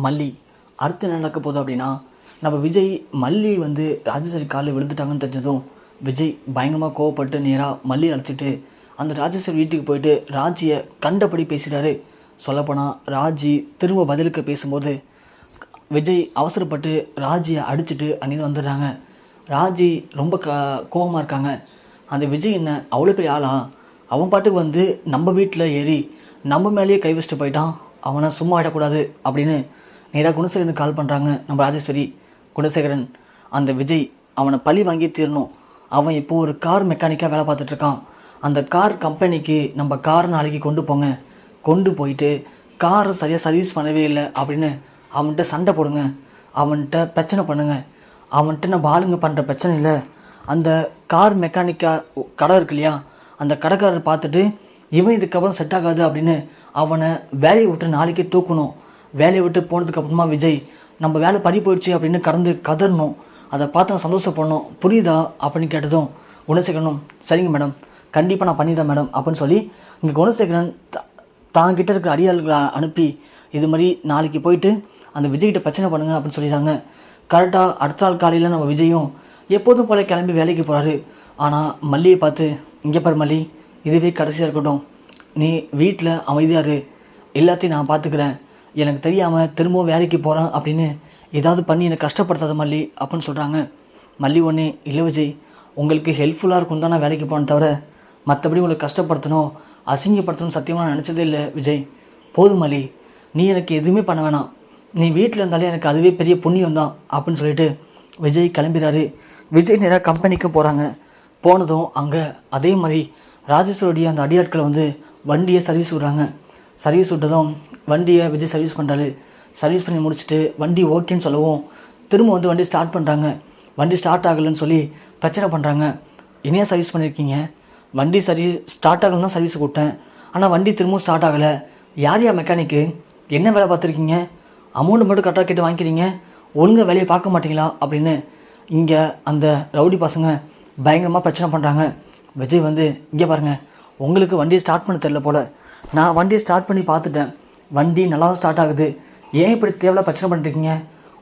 மல்லி. அடுத்து என்ன நடக்க போகுது அப்படின்னா, நம்ம விஜய் மல்லி வந்து ராஜேஸ்வரி காலில் விழுந்துட்டாங்கன்னு தெரிஞ்சதும் விஜய் பயங்கரமாக கோவப்பட்டு நேராக மல்லி அழைச்சிட்டு அந்த ராஜேஸ்வரி வீட்டுக்கு போயிட்டு ராஜியை கண்டபடி பேசுகிறாரு. சொல்லப்போனால் ராஜி திரும்ப பதிலுக்கு பேசும்போது விஜய் அவசரப்பட்டு ராஜியை அடிச்சுட்டு அங்கேருந்து வந்துடுறாங்க. ராஜி ரொம்ப கோவமாக இருக்காங்க. அந்த விஜய் என்ன அவ்வளோ பெரிய ஆளா? அவன் பாட்டுக்கு வந்து நம்ம வீட்டில் ஏறி நம்ம மேலேயே கை வச்சுட்டு போயிட்டான், அவனை சும்மா விடக்கூடாது அப்படின்னு நேராக குணசேகரனுக்கு கால் பண்ணுறாங்க நம்ம ராஜேஸ்வரி. குணசேகரன் அந்த விஜய் அவனை பழி வாங்கி தீரணும். அவன் இப்போது ஒரு கார் மெக்கானிக்காக வேலை பார்த்துட்ருக்கான். அந்த கார் கம்பெனிக்கு நம்ம கார் நாளைக்கு கொண்டு போங்க, கொண்டு போயிட்டு காரை சரியாக சர்வீஸ் பண்ணவே இல்லை அப்படின்னு அவன்கிட்ட சண்டை போடுங்க, அவன்கிட்ட பிரச்சனை பண்ணுங்கள். அவன்கிட்ட நம்ம ஆளுங்க பண்ணுற பிரச்சனை இல்லை, அந்த கார் மெக்கானிக்காக கடை இருக்கு இல்லையா, அந்த கடைக்காரர் பார்த்துட்டு இவன் இதுக்கப்புறம் செட் ஆகாது அப்படின்னு அவனை வேலையை விட்டு நாளைக்கே தூக்கணும். வேலையை விட்டு போனதுக்கப்புறமா விஜய் நம்ம வேலை பறி போயிடுச்சு அப்படின்னு கடந்து கதறணும். அதை பார்த்து நான் சந்தோஷப்படணும், புரியுதா அப்படின்னு கேட்டதும் குணசேகரனும் சரிங்க மேடம், கண்டிப்பாக நான் பண்ணிடுறேன் மேடம் அப்படின்னு சொல்லி இங்கே குணசேகரன் தாங்கிட்ட இருக்கிற அடியாள்களை அனுப்பி இது மாதிரி நாளைக்கு போயிட்டு அந்த விஜய்கிட்ட பிரச்சனை பண்ணுங்க அப்படின்னு சொல்லிடுறாங்க. கரெக்டாக அடுத்த நாள் காலையில் நம்ம விஜயும் எப்போதும் போல கிளம்பி வேலைக்கு போகிறாரு. ஆனால் மல்லியை பார்த்து இங்கே பாரு மல்லி, இதுவே கடைசியாக இருக்கட்டும், நீ வீட்டில் அமைதியாக இரு, எல்லாத்தையும் நான் பார்த்துக்கிறேன், எனக்கு தெரியாமல் திரும்பவும் வேலைக்கு போகிறேன் அப்படின்னு ஏதாவது பண்ணி என்னை கஷ்டப்படுத்தாத மல்லி அப்படின்னு சொல்கிறாங்க. மல்லி ஒன்று இல்லை விஜய், உங்களுக்கு ஹெல்ப்ஃபுல்லாக இருக்கும் தான் நான் வேலைக்கு போனேன், தவிர மற்றபடி உங்களுக்கு கஷ்டப்படுத்தணும் அசிங்கப்படுத்தணும் சத்தியமாக நான் நினச்சதே இல்லை விஜய். போதும் மல்லி, நீ எனக்கு எதுவுமே பண்ண வேணாம், நீ வீட்டில் இருந்தாலே எனக்கு அதுவே பெரிய புண்ணியம் தான் அப்படின்னு சொல்லிட்டு விஜய் கிளம்பிறாரு. விஜய் நேராக கம்பெனிக்கு போகிறாங்க. போனதும் அங்கே அதே மாதிரி ராஜேஸ்வருடைய அந்த அடியாட்களை வந்து வண்டியை சர்வீஸ் விட்றாங்க. சர்வீஸ் விட்டதும் வண்டியை விஜய் சர்வீஸ் பண்ணுறாரு. சர்வீஸ் பண்ணி முடிச்சுட்டு வண்டி ஓகேன்னு சொல்லவும் திரும்ப வந்து வண்டி ஸ்டார்ட் பண்ணுறாங்க. வண்டி ஸ்டார்ட் ஆகலைன்னு சொல்லி பிரச்சனை பண்ணுறாங்க. என்னையா சர்வீஸ் பண்ணியிருக்கீங்க, வண்டி ஸ்டார்ட் ஆகலன்னு தான் சர்வீஸ் கூப்பிட்டேன், ஆனால் வண்டி திரும்பவும் ஸ்டார்ட் ஆகலை, யார் மெக்கானிக்கு, என்ன வேலை பார்த்துருக்கீங்க, அமௌண்ட்டு மட்டும் கரெக்டாக கேட்டு வாங்கிக்கிறீங்க, ஒழுங்காக வேலையை பார்க்க மாட்டிங்களா அப்படின்னு இங்கே அந்த ரவுடி பசங்க பயங்கரமாக பிரச்சனை பண்ணுறாங்க. விஜய் வந்து இங்கே பாருங்கள், உங்களுக்கு வண்டியை ஸ்டார்ட் பண்ண தெரியல போல், நான் வண்டியை ஸ்டார்ட் பண்ணி பார்த்துட்டேன், வண்டி நல்லா தான் ஸ்டார்ட் ஆகுது, ஏன் இப்படி தேவையில்ல பிரச்சனை பண்ணிட்டுருக்கீங்க,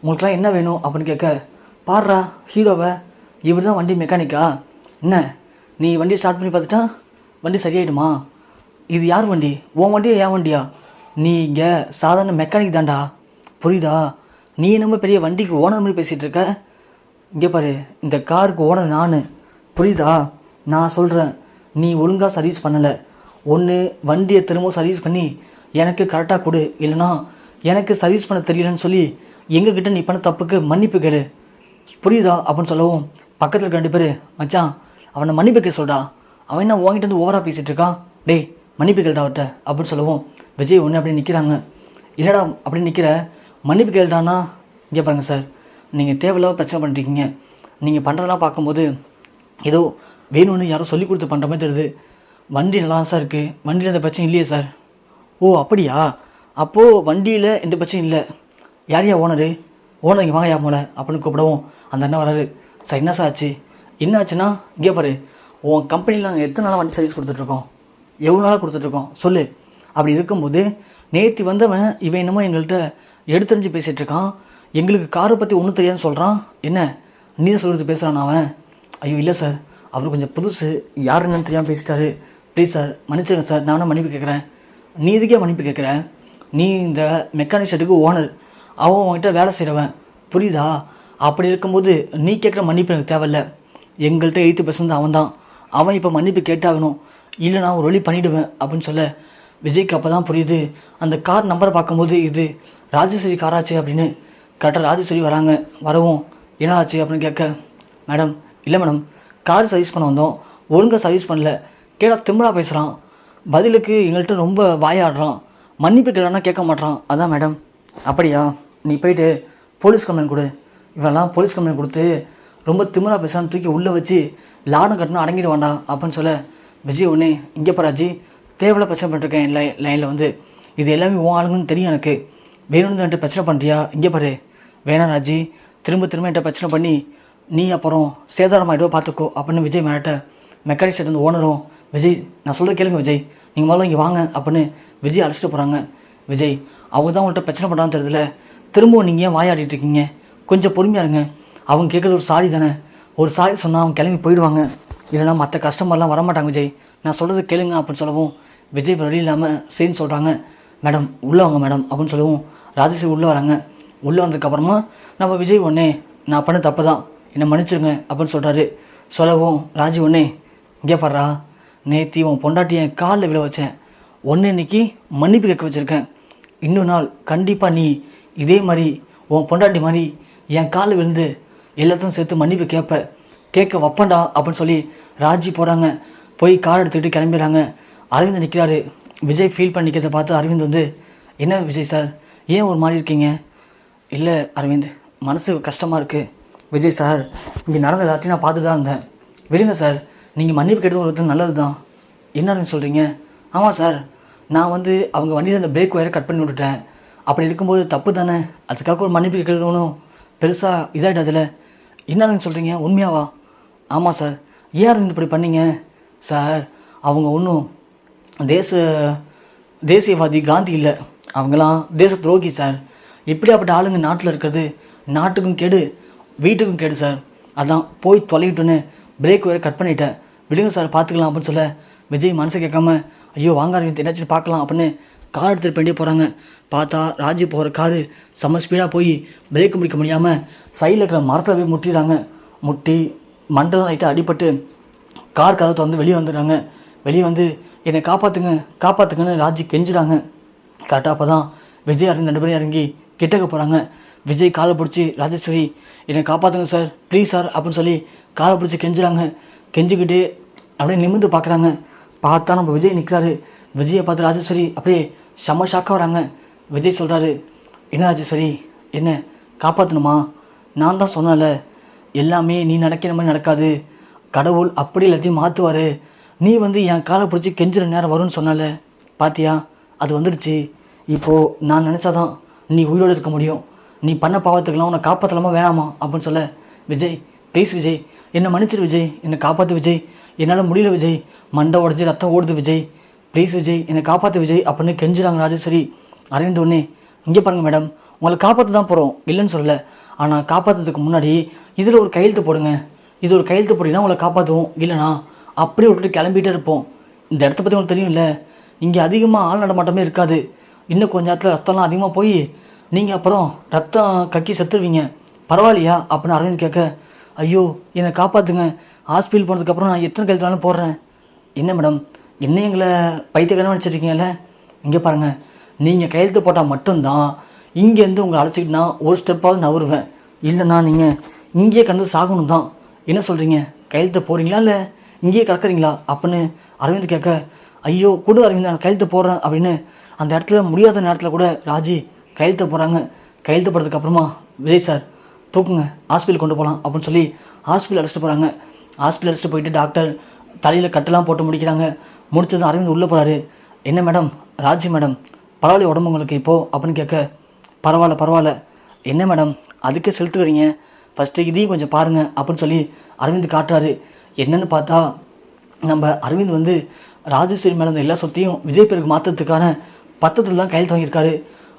உங்களுக்குலாம் என்ன வேணும் அப்படின்னு கேட்க, பாடுறா ஹீரோவை, இவர் தான் வண்டி மெக்கானிக்கா, என்ன நீ வண்டியை ஸ்டார்ட் பண்ணி பார்த்துட்டா வண்டி சரியாயிடுமா, இது யார் வண்டி, உன் வண்டியா ஏன் வண்டியா, நீ இங்கே சாதாரண மெக்கானிக் தான்டா, புரியுதா, நீ என்னமோ பெரிய வண்டிக்கு ஓனர் மாதிரி பேசிகிட்டு இருக்க, இங்கே பாரு இந்த காருக்கு ஓனர் நான், புரியுதா, நான் சொல்கிறேன், நீ ஒழுங்காக சர்வீஸ் பண்ணலை, ஒன்று வண்டியை திரும்பவும் சர்வீஸ் பண்ணி எனக்கு கரெக்டாக கொடு, இல்லைனா எனக்கு சர்வீஸ் பண்ண தெரியலன்னு சொல்லி எங்ககிட்ட நீ பண்ண தப்புக்கு மன்னிப்பு கேளு, புரியுதா அப்படின்னு சொல்லவும் பக்கத்தில் இருக்க 2 பேர் மச்சான் அவனை மன்னிப்பு கேட்க சொல்டா, அவன் என்ன வாங்கிட்டு வந்து ஓவராக பேசிகிட்டு இருக்கான், டேய் மன்னிப்பு கேளுடா அவர்கிட்ட அப்படின்னு சொல்லவும் விஜய் ஒன்று அப்படி நிற்கிறாங்க. இல்லைடா அப்படின்னு நிற்கிற, மன்னிப்பு கேளுடானா, இங்கே பாருங்கள் சார், நீங்கள் தேவையில்லாத பிரச்சனை பண்ணிருக்கீங்க, நீங்கள் பண்ணுறதெல்லாம் பார்க்கும்போது ஏதோ வேணும்னு யாரோ சொல்லி கொடுத்து பண்ணுற மாதிரி தெரியுது, வண்டி நல்லா தான் சார் இருக்குது, வண்டியில் எந்த பிரச்சனை இல்லையே சார், ஓ அப்படியா, அப்போது வண்டியில் எந்த பிரச்சனையும் இல்லை, யாரையா ஓனரு, ஓனர் இங்கே வாங்க யாமோல அப்படின்னு கூப்பிடவும் அந்த அண்ணன் வராரு. சார் என்ன சார் ஆச்சு, என்ன ஆச்சுன்னா இங்கே பாரு, உன் கம்பெனியில் நாங்கள் எத்தனை நாளாக வண்டி சர்வீஸ் கொடுத்துட்ருக்கோம், எவ்வளோ நாளாக கொடுத்துட்ருக்கோம் சொல்லு, அப்படி இருக்கும்போது நேற்று வந்தவன் இவன் என்னமோ எங்கள்கிட்ட எடுத்தறிஞ்சு பேசிகிட்டு இருக்கான், எங்களுக்கு காரை பற்றி ஒன்றும் தெரியாதுன்னு சொல்கிறான், என்ன நீ தான் சொல்கிறது பேசுகிறான் அவன், ஐயோ இல்லை சார் அவர் கொஞ்சம் புதுசு, யார் என்னன்னு தெரியாமல் பேசிட்டாரு, ப்ளீஸ் சார் மன்னிச்சுங்க சார், நான் மன்னிப்பு கேட்குறேன், நீ இதுக்கே மன்னிப்பு கேட்குற, நீ இந்த மெக்கானிக் ஷெட்டுக்கு ஓனர், அவன் உங்ககிட்ட வேலை செய்கிறவன், புரியுதா, அப்படி இருக்கும்போது நீ கேட்குற மன்னிப்பு எனக்கு தேவையில்லை, எங்கள்கிட்ட 80% அவன் தான், அவன் இப்போ மன்னிப்பு கேட்டாகணும், இல்லை நான் ஒரு வழி பண்ணிவிடுவேன் அப்படின்னு சொல்ல விஜய்க்கு அப்போ தான் புரியுது, அந்த கார் நம்பரை பார்க்கும்போது இது ராஜேஸ்வரி காராச்சு அப்படின்னு. கரெக்டாக ராஜேஸ்வரி வராங்க. வரவும் என்ன ஆச்சு அப்படின்னு கேட்க, மேடம் இல்லை மேடம், கார் சர்வீஸ் பண்ண வந்தோம், ஒழுங்காக சர்வீஸ் பண்ணல, கேட்டால் திமிரா பேசுகிறான், பதிலுக்கு எங்கள்கிட்ட ரொம்ப வாயாடுறான், மன்னிப்பு கேட்டானா கேட்க மாட்டான், அதான் மேடம். அப்படியா, நீ போயிட்டு போலீஸ் கம்ப்ளைண்ட் கொடு, இவெல்லாம் போலீஸ் கம்ப்ளைண்ட் கொடுத்து ரொம்ப திமிரா பேசுகிறான்னு தூக்கி உள்ளே வச்சு லாடம் கட்டணும் அடங்கிடு வேண்டாம் அப்படின்னு சொல்ல விஜய் ஒன்று இங்கே பராஜி தேவையில்ல பிரச்சனை பண்ணிருக்கேன் லைனில் வந்து, இது எல்லாமே உன் ஆளுங்கன்னு தெரியும் எனக்கு, வேணும்னு என்கிட்ட பிரச்சனை பண்ணுறியா, இங்கே பாரு வேணாம் ராஜி, திரும்ப என்கிட்ட பிரச்சனை பண்ணி நீ அப்புறம் சேதாரமாயிடுவோ பார்த்துக்கோ அப்படின்னு விஜய் மிரட்ட. மெக்கானிக் ஷெட் வந்து ஓனரும், விஜய் நான் சொல்கிற கேளுங்க விஜய், நீங்கள் முதல்ல இங்கே வாங்க அப்படின்னு விஜய் அழைச்சிட்டு போகிறாங்க. விஜய் அவங்க தான் உங்கள்கிட்ட பிரச்சனை பண்ணுறான்னு தெரியல, திரும்பவும் நீங்கள் ஏன் வாயாடிட்டு இருக்கீங்க, கொஞ்சம் பொறுமையாக இருங்க, அவங்க கேட்குறது ஒரு சாரி தானே, ஒரு சாரி சொன்னால் அவங்க கிளம்பி போயிடுவாங்க, இல்லைனா மற்ற கஸ்டமர்லாம் வரமாட்டாங்க விஜய், நான் சொல்கிறது கேளுங்க அப்படின்னு சொல்லவும் விஜய் வழி இல்லாமல் சரின்னு சொல்கிறாங்க. மேடம் உள்ளே வாங்க மேடம் அப்படின்னு சொல்லவும் ராஜேஸ்வரி உள்ளே வராங்க. உள்ளே வந்ததுக்கப்புறமா நம்ம விஜய் ஒன்றே நான் பண்ண தப்பு தான், என்னை மன்னிச்சிருங்க அப்படின்னு சொல்கிறாரு. சொல்லவும் ராஜி ஒன்றே இங்கே பாடுறா, நேத்தி உன் பொண்டாட்டி என் காலில் விழ வச்சேன், ஒன்று இன்னைக்கு மன்னிப்பு கேட்க வச்சுருக்கேன், இன்னொரு நாள் கண்டிப்பாக நீ இதே மாதிரி உன் பொண்டாட்டி மாதிரி என் காலில் விழுந்து எல்லாத்தையும் சேர்த்து மன்னிப்பு கேட்க வைப்பண்டா அப்படின்னு சொல்லி ராஜி போகிறாங்க. போய் கார் எடுத்துக்கிட்டு கிளம்பிடுறாங்க. அரவிந்த் நிற்கிறாரு. விஜய் ஃபீல் பண்ணிக்கிறத பார்த்து அரவிந்த் வந்து, என்ன விஜய் சார் ஏன் ஒரு மாதிரி இருக்கீங்க? இல்லை அரவிந்த், மனசு கஷ்டமாக இருக்குது. விஜய் சார், இங்கே நடந்த எல்லாத்தையும் நான் பார்த்து தான் இருந்தேன், விடுங்க சார், நீங்கள் மன்னிப்பு கேட்டது ஒரு நல்லது தான். என்னன்னு சொல்கிறீங்க? ஆமாம் சார், நான் வந்து அவங்க வண்டியில் அந்த பிரேக் ஒயரை கட் பண்ணி விட்டுட்டேன், அப்படி இருக்கும்போது தப்பு தானே, அதுக்காக ஒரு மன்னிப்பு கேட்குறது ஒன்றும் பெருசாக இதாகிட்டதில்ல. என்னன்னு சொல்கிறீங்க, உண்மையாவா? ஆமாம் சார். ஏன் அரவிந்த் இப்படி பண்ணீங்க? சார், அவங்க ஒன்றும் தேசியவாதி காந்தி இல்லை, அவங்களாம் தேச துரோகி சார். இப்படியாப்பட்ட ஆளுங்க நாட்டில் இருக்கிறது நாட்டுக்கும் கேடு வீட்டுக்கும் கேடு சார். அதான் போய் தொலைவிட்டுன்னு பிரேக் வேறு கட் பண்ணிட்டேன், விடுங்க சார் பார்த்துக்கலாம் அப்படின்னு சொல்ல விஜய் மனசை கேட்காம, ஐயோ வாங்க அரவிந்த் என்னாச்சும் பார்க்கலாம் அப்படின்னு கார் எடுத்துகிட்டு வேண்டிய போகிறாங்க. பார்த்தா ராஜி போகிற காரு செம்ம ஸ்பீடாக போய் பிரேக் முடிக்க முடியாமல் சைடில் இருக்கிற மரத்தில் போய் முட்டிடுறாங்க. முட்டி மண்டலம் லைட்டாக அடிபட்டு கார் கதை திறந்து வெளியே வந்துடுறாங்க. வெளியே வந்து என்னை காப்பாற்றுங்கன்னு ராஜி கெஞ்சுறாங்க. கரெக்டாக அப்போ தான் விஜய் அரவிந்த் 2 பேரும் இறங்கி கிட்டக்க போகிறாங்க. விஜய் காலை பிடிச்சி, ராஜேஸ்வரி என்னை காப்பாற்றுங்க சார் ப்ளீஸ் சார் அப்படின்னு சொல்லி காலை பிடிச்சி கெஞ்சுறாங்க. கெஞ்சிக்கிட்டு அப்படியே நிமிர்ந்து பார்க்குறாங்க. பார்த்தா நம்ம விஜய் நிற்கிறாரு. விஜயை பார்த்து ராஜேஸ்வரி அப்படியே செம்ம ஷாக்காக வராங்க. விஜய் சொல்கிறாரு, என்ன ராஜேஸ்வரி, என்ன காப்பாற்றணுமா? நான் தான் சொன்னேன்ல, எல்லாமே நீ நினைக்கிற மாதிரி நடக்காது, கடவுள் அப்படி எல்லாத்தையும் மாற்றுவார், நீ வந்து என் காலை பிடிச்சி கெஞ்சுற நேரம் வரும்னு சொன்னால, பாத்தியா அது வந்துடுச்சு. இப்போது நான் நினச்சாதான் நீ உயிரோடு இருக்க முடியும், நீ பண்ண பாவத்துக்கெல்லாம் உன்னை காப்பாற்றலாமா வேணாமா அப்படின்னு சொல்ல, விஜய் ப்ளீஸ் விஜய் என்னை மன்னிச்சிரு விஜய், என்னை காப்பாற்று விஜய், என்னால் முடியல விஜய், மண்டை உடஞ்சி ரத்தம் ஓடுது விஜய், ப்ளீஸ் விஜய் என்னை காப்பாற்று விஜய் அப்படின்னு கெஞ்சுறாங்க ராஜேஸ்வரி. அரவிந்த் ஒன்றே, இங்கே பாருங்கள் மேடம், உங்களை காப்பாற்ற தான் போகிறோம், இல்லைன்னு சொல்லலை, ஆனால் காப்பாற்றுறதுக்கு முன்னாடி இதில் ஒரு கையெழுத்து போடுங்க, இது ஒரு கையெழுத்து போட்டிங்கன்னா உங்களை காப்பாற்றுவோம், இல்லைனா அப்படியே விட்டுட்டு கிளம்பிகிட்டே இருப்போம். இந்த இடத்த பற்றி உங்களுக்கு தெரியும்ல, இங்கே அதிகமாக ஆள் நடமாட்டமே இருக்காது, இன்னும் கொஞ்ச நேரத்தில் ரத்தம்லாம் அதிகமாக போய் நீங்கள் அப்புறம் ரத்தம் கக்கி செத்துருவீங்க, பரவாயில்லையா அப்படின்னு அரவிந்த் கேட்க, ஐயோ என்னை காப்பாற்றுங்க, ஹாஸ்பிட்டல் போனதுக்கப்புறம் நான் எத்தனை கையெழுத்தாலும் போடுறேன். என்ன மேடம், என்ன எங்களை பைத்தியக்காரமாக நினச்சிருக்கீங்கல்ல, இங்கே பாருங்கள், நீங்கள் கையெழுத்து போட்டால் மட்டும்தான் இங்கேருந்து உங்களை அழைச்சிக்கிட்டு நான் ஒரு ஸ்டெப்பாவது நவருவேன், இல்லைன்னா நீங்கள் இங்கேயே கடந்து சாகணும் தான். என்ன சொல்கிறீங்க, கையெழுத்து போகிறீங்களா இல்லை இங்கேயே கிடக்குறீங்களா அப்படின்னு அரவிந்த் கேட்க, ஐயோ கொடு அரவிந்த் நான் கையெழுத்து போடுறேன் அப்படின்னு அந்த இடத்துல முடியாத நேரத்தில் கூட ராஜி கையெழுத்து போகிறாங்க. கையெழுத்து போடுறதுக்கப்புறமா, விஜய் சார் தூக்குங்க, ஹாஸ்பிட்டல் கொண்டு போகலாம் அப்படின்னு சொல்லி ஹாஸ்பிட்டல் அழைச்சிட்டு போகிறாங்க. ஹாஸ்பிட்டல் அழைச்சிட்டு போயிட்டு டாக்டர் தலையில் கட்டெல்லாம் போட்டு முடிக்கிறாங்க. முடிச்சது அரவிந்த் உள்ளே போகிறாரு. என்ன மேடம், ராஜி மேடம் பரவாயில்ல உடம்பு உங்களுக்கு இப்போது அப்படின்னு கேட்க, பரவாயில்ல. என்ன மேடம் அதுக்கே செலுத்துக்கிறீங்க, ஃபஸ்ட்டு இதையும் கொஞ்சம் பாருங்கள் அப்படின்னு சொல்லி அரவிந்த் காட்டுறாரு. என்னென்னு பார்த்தா, நம்ம அரவிந்த் வந்து ராஜேஸ்வரி மேலே எல்லா சொத்தையும் விஜய் பேருக்கு மாற்றுறதுக்கான பத்திரத்தில் தான் கையெழுத்து வாங்கியிருக்காரு.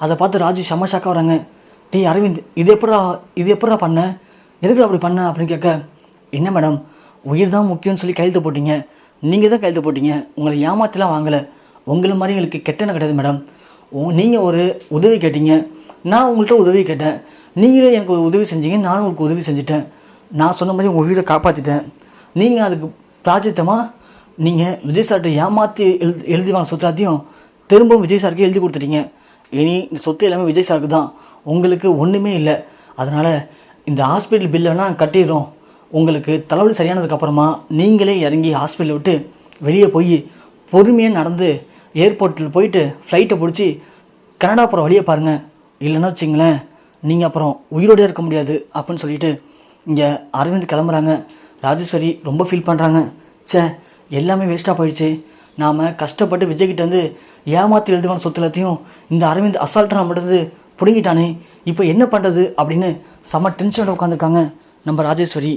அதை பார்த்து ராஜி செம்ம ஷாக்காக வராங்க. டேய் அரவிந்த், இது எப்படா பண்ண, எதுக்கு அப்படி பண்ண அப்படின்னு கேட்க, என்ன மேடம் உயிர் தான் முக்கியம்னு சொல்லி கையெழுத்து போட்டிங்க, நீங்கள் தான் கையெழுத்து போட்டிங்க, உங்களை ஏமாற்றலாம் வாங்கலை, உங்களை மாதிரி எங்களுக்கு கெட்டன கிடையாது மேடம், நீங்கள் ஒரு உதவி கேட்டீங்க, நான் உங்கள்கிட்ட உதவி கேட்டேன், நீங்களே எனக்கு ஒரு உதவி செஞ்சீங்க, நானும் உங்களுக்கு உதவி செஞ்சுட்டேன், நான் சொன்ன மாதிரி உங்கள் உயிரை காப்பாற்றிட்டேன், நீங்கள் அதுக்கு பிராஜித்தமாக நீங்கள் விஜய் சார்கிட்ட ஏமாற்றி எழுதி வாங்க சொத்தாத்தையும் திரும்பவும் விஜய் சாருக்கு எழுதி கொடுத்துட்டீங்க. இனி இந்த சொத்து எல்லாமே விஜய் சாருக்கு தான், உங்களுக்கு ஒன்றுமே இல்லை. அதனால் இந்த ஹாஸ்பிட்டல் பில்லை வேணால் கட்டிடுறோம், உங்களுக்கு தலைவலி சரியானதுக்கப்புறமா நீங்களே இறங்கி ஹாஸ்பிட்டலை விட்டு வெளியே போய் பொறுமையாக நடந்து ஏர்போர்ட்டில் போயிட்டு ஃப்ளைட்டை பிடிச்சி கனடா போகிற வழியை பாருங்கள், இல்லைன்னா வச்சிங்களேன் நீங்கள் அப்புறம் உயிரோடு இருக்க முடியாது அப்படின்னு சொல்லிட்டு இங்கே அரவிந்த் கிளம்புறாங்க. ராஜேஸ்வரி ரொம்ப ஃபீல் பண்ணுறாங்க. எல்லாமே வேஸ்ட்டாக போயிடுச்சு, நாம் கஷ்டப்பட்டு விஜய்கிட்டேருந்து ஏமாற்றி எழுதுவான சொத்து எல்லாத்தையும் இந்த அரவிந்த் அசால்ட்டாக நம்மகிட்ட பிடுங்கிட்டானே, இப்போ என்ன பண்ணுறது அப்படின்னு செம்ம டென்ஷனோட உட்காந்துருக்காங்க நம்ம ராஜேஸ்வரி.